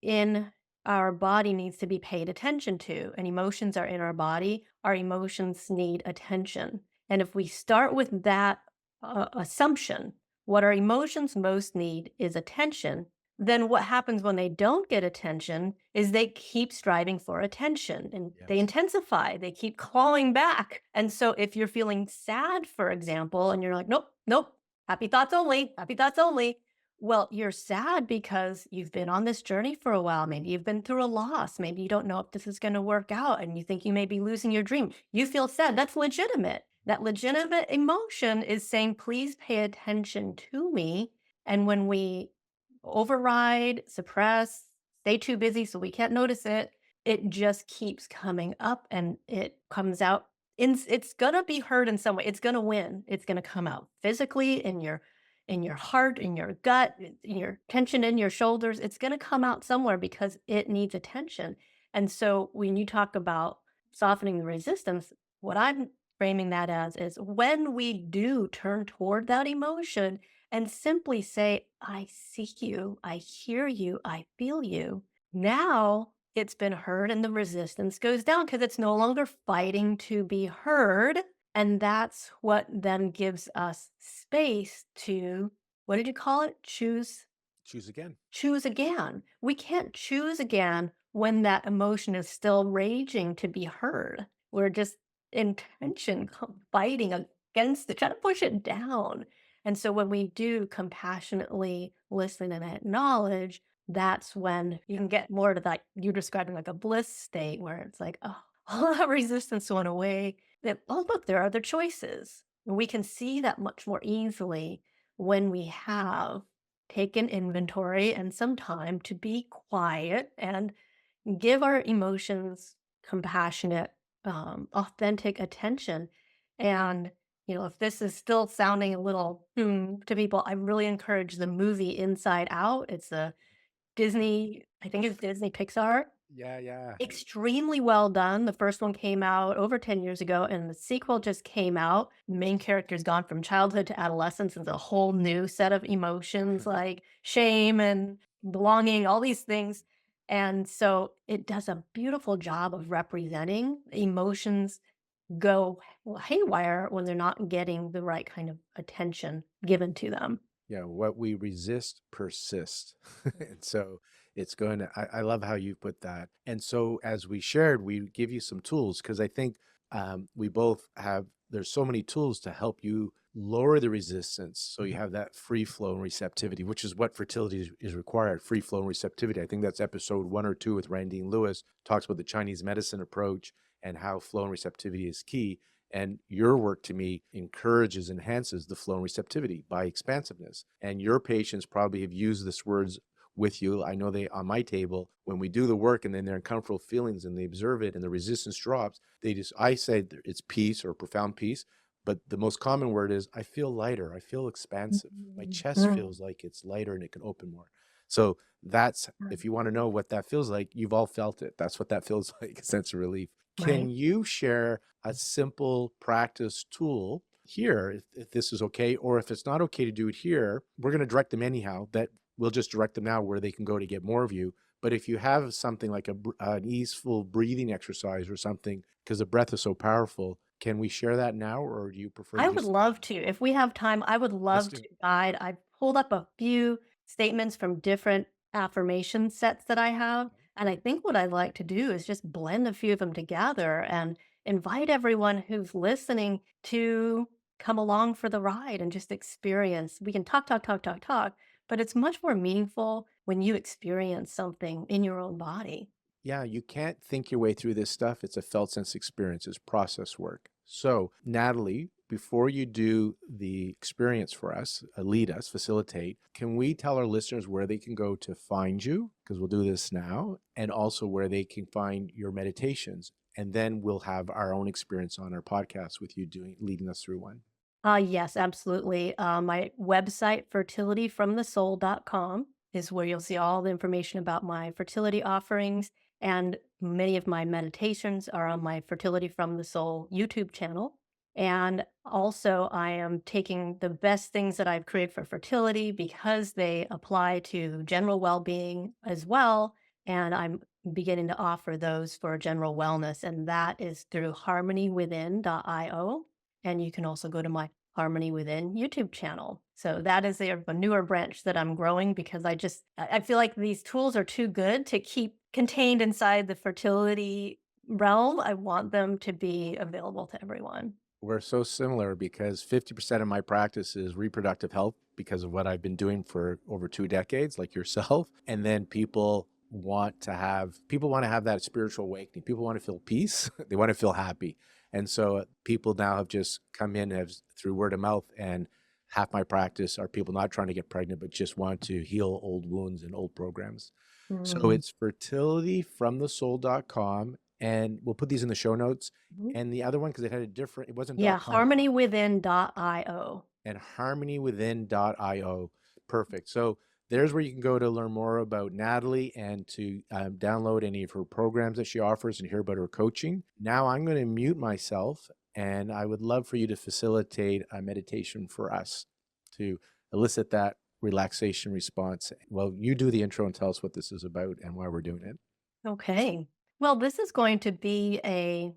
in our body needs to be paid attention to, and emotions are in our body. Our emotions need attention. And if we start with that assumption, what our emotions most need is attention. Then what happens when they don't get attention is they keep striving for attention and they Yes. intensify, they keep clawing back. And so if you're feeling sad, for example, and you're like, nope, nope, happy thoughts only, happy thoughts only. Well, you're sad because you've been on this journey for a while. Maybe you've been through a loss. Maybe you don't know if this is going to work out and you think you may be losing your dream. You feel sad. That's legitimate. That legitimate emotion is saying, please pay attention to me. And when we override, suppress, stay too busy so we can't notice it, it just keeps coming up and it comes out. It's gonna be heard in some way. It's gonna win. It's gonna come out physically in your heart, in your gut, in your tension in your shoulders. It's gonna come out somewhere because it needs attention. And so when you talk about softening the resistance, what I'm framing that as is when we do turn toward that emotion and simply say, I see you, I hear you, I feel you. Now it's been heard and the resistance goes down because it's no longer fighting to be heard. And that's what then gives us space to, what did you call it? Choose again. Choose again. We can't choose again when that emotion is still raging to be heard. We're just in tension, fighting against it, trying to push it down. And so when we do compassionately listen and acknowledge, that's when you can get more to that you're describing like a bliss state where it's like, oh, all that resistance went away. That, oh, look, there are other choices. And we can see that much more easily when we have take an inventory and some time to be quiet and give our emotions compassionate, authentic attention. And, if this is still sounding a little to people, I really encourage the movie Inside Out. It's a Disney, I think it's Disney Pixar. Yeah, yeah. Extremely well done. The first one came out over 10 years ago, and the sequel just came out. The main character's gone from childhood to adolescence and a whole new set of emotions like shame and belonging, all these things. And so it does a beautiful job of representing emotions go haywire when they're not getting the right kind of attention given to them. Yeah, what we resist persists. And so it's going to, I love how you put that. And so as we shared, we give you some tools because I think we both have, there's so many tools to help you lower the resistance. So you have that free flow and receptivity, which is what fertility is required, free flow and receptivity. I think that's episode 1 or 2 with Randine Lewis, talks about the Chinese medicine approach and how flow and receptivity is key. And your work to me encourages, enhances the flow and receptivity by expansiveness. And your patients probably have used this words with you. I know they on my table, when we do the work and then they're in comfortable feelings and they observe it and the resistance drops, they just, I say it's peace or profound peace. But the most common word is, I feel lighter. I feel expansive. My Mhm. chest Mm. feels like it's lighter and it can open more. So that's, if you want to know what that feels like, you've all felt it. That's what that feels like, a sense of relief. Can Right. you share a simple practice tool here, if this is okay, or if it's not okay to do it here, we're going to direct them anyhow. That we'll just direct them now where they can go to get more of you. But if you have something like an easeful breathing exercise or something, because the breath is so powerful, can we share that now, or do you prefer to I would just love to. If we have time, I would let's love do to it? guide. I pulled up a few statements from different affirmation sets that I have. And I think what I'd like to do is just blend a few of them together and invite everyone who's listening to come along for the ride and just experience. We can talk, talk, talk, talk, talk, but it's much more meaningful when you experience something in your own body. Yeah, you can't think your way through this stuff. It's a felt sense experience, it's process work. So, Natalie, before you do the experience for us, lead us, facilitate, can we tell our listeners where they can go to find you? Because we'll do this now, and also where they can find your meditations. And then we'll have our own experience on our podcast with you doing leading us through one. Yes, absolutely. My website, fertilityfromthesoul.com, is where you'll see all the information about my fertility offerings. And many of my meditations are on my Fertility from the Soul YouTube channel. And also, I am taking the best things that I've created for fertility because they apply to general well being as well. And I'm beginning to offer those for general wellness. And that is through harmonywithin.io. And you can also go to my Harmony Within YouTube channel. So that is a newer branch that I'm growing because I feel like these tools are too good to keep contained inside the fertility realm. I want them to be available to everyone. We're so similar because 50% of my practice is reproductive health because of what I've been doing for over 2 decades, like yourself. And then people want to have that spiritual awakening. People want to feel peace. They want to feel happy. And so people now have just come in as through word of mouth, and half my practice are people not trying to get pregnant, but just want to heal old wounds and old programs. So Mm. it's fertilityfromthesoul.com. And we'll put these in the show notes. Mhm. And the other one, because it had a different, it wasn't Yeah, .com, harmonywithin.io. and harmonywithin.io. Perfect. So there's where you can go to learn more about Natalie and to download any of her programs that she offers and hear about her coaching. Now I'm going to mute myself, and I would love for you to facilitate a meditation for us to elicit that relaxation response. Well, you do the intro and tell us what this is about and why we're doing it. Okay. Well, this is going to be a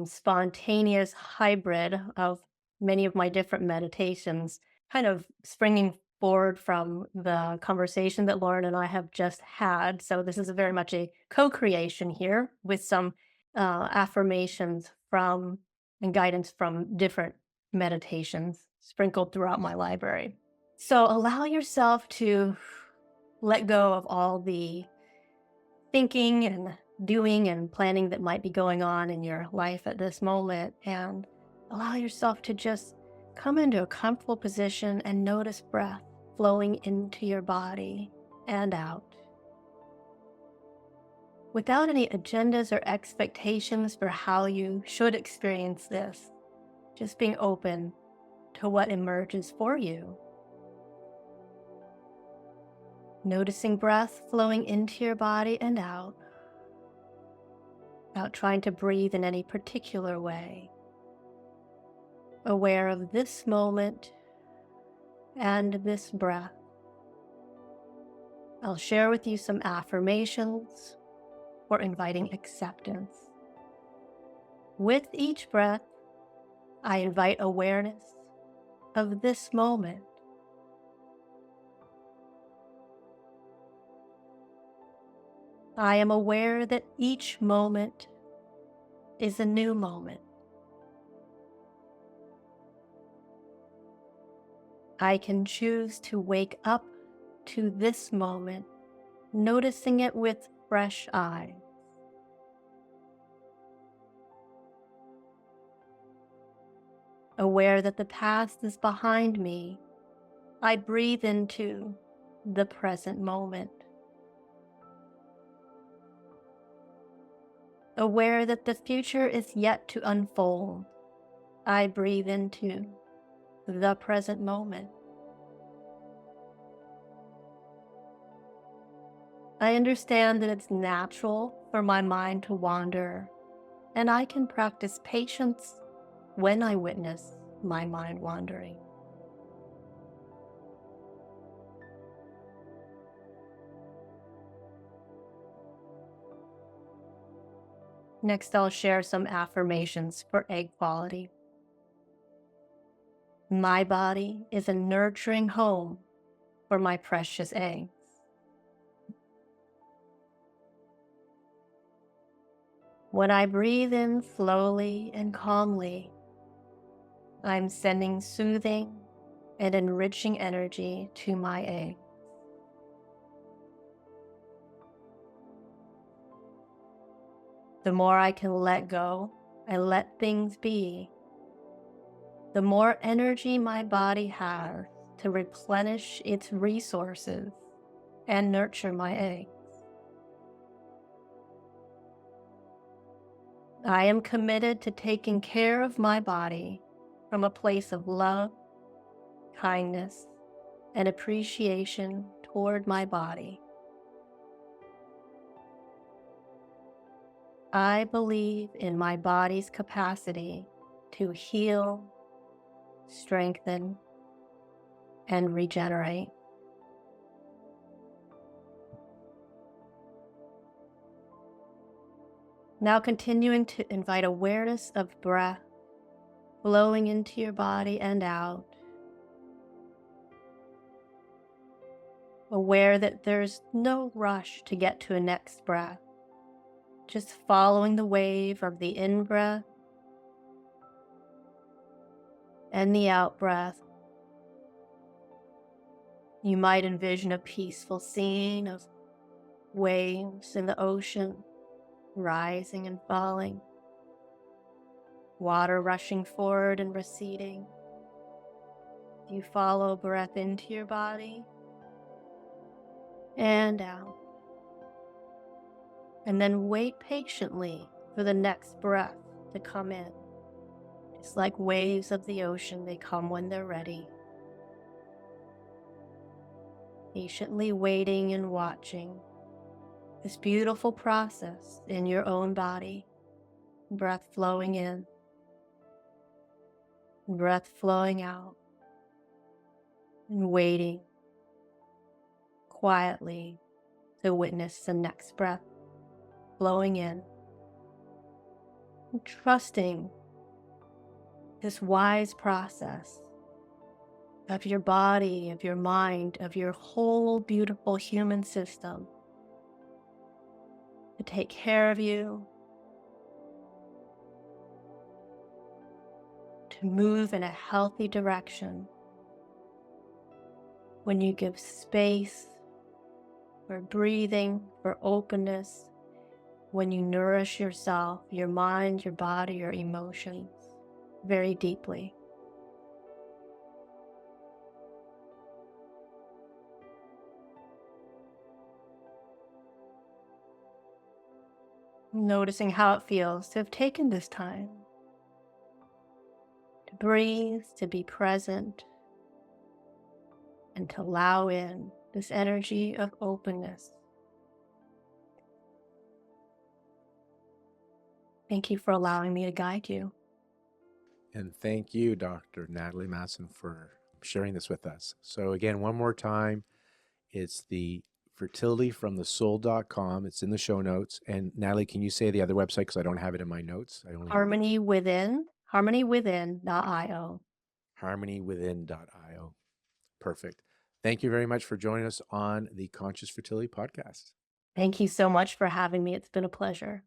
spontaneous hybrid of many of my different meditations, kind of springing forward from the conversation that Lauren and I have just had. So, this is a very much a co creation here with some affirmations from and guidance from different meditations sprinkled throughout my library. So, allow yourself to let go of all the thinking and doing and planning that might be going on in your life at this moment, and allow yourself to just come into a comfortable position and notice breath flowing into your body and out without any agendas or expectations for how you should experience this, just being open to what emerges for you. Noticing breath flowing into your body and out without trying to breathe in any particular way. Aware of this moment and this breath. I'll share with you some affirmations for inviting acceptance. With each breath, I invite awareness of this moment. I am aware that each moment is a new moment. I can choose to wake up to this moment, noticing it with fresh eyes. Aware that the past is behind me, I breathe into the present moment. Aware that the future is yet to unfold, I breathe into the present moment. I understand that it's natural for my mind to wander, and I can practice patience when I witness my mind wandering. Next, I'll share some affirmations for egg quality. My body is a nurturing home for my precious eggs. When I breathe in slowly and calmly, I'm sending soothing and enriching energy to my eggs. The more I can let go and let things be, the more energy my body has to replenish its resources and nurture my eggs. I am committed to taking care of my body from a place of love, kindness, and appreciation toward my body. I believe in my body's capacity to heal, strengthen, and regenerate. Now continuing to invite awareness of breath flowing into your body and out. Aware that there's no rush to get to a next breath, just following the wave of the in-breath and the out-breath. You might envision a peaceful scene of waves in the ocean, rising and falling, water rushing forward and receding. You follow breath into your body and out. And then wait patiently for the next breath to come in. Just like waves of the ocean, they come when they're ready. Patiently waiting and watching this beautiful process in your own body. Breath flowing in, breath flowing out, and waiting quietly to witness the next breath flowing in. And trusting this wise process of your body, of your mind, of your whole beautiful human system to take care of you, to move in a healthy direction. When you give space for breathing, for openness, when you nourish yourself, your mind, your body, your emotions very deeply. Noticing how it feels to have taken this time to breathe, to be present, and to allow in this energy of openness. Thank you for allowing me to guide you. And thank you, Dr. Natalie Masson, for sharing this with us. So again, one more time, it's the fertilityfromthesoul.com. It's in the show notes. And Natalie, can you say the other website? Because I don't have it in my notes. I only have Harmonywithin.io. harmonywithin.io. Perfect. Thank you very much for joining us on the Conscious Fertility Podcast. Thank you so much for having me. It's been a pleasure.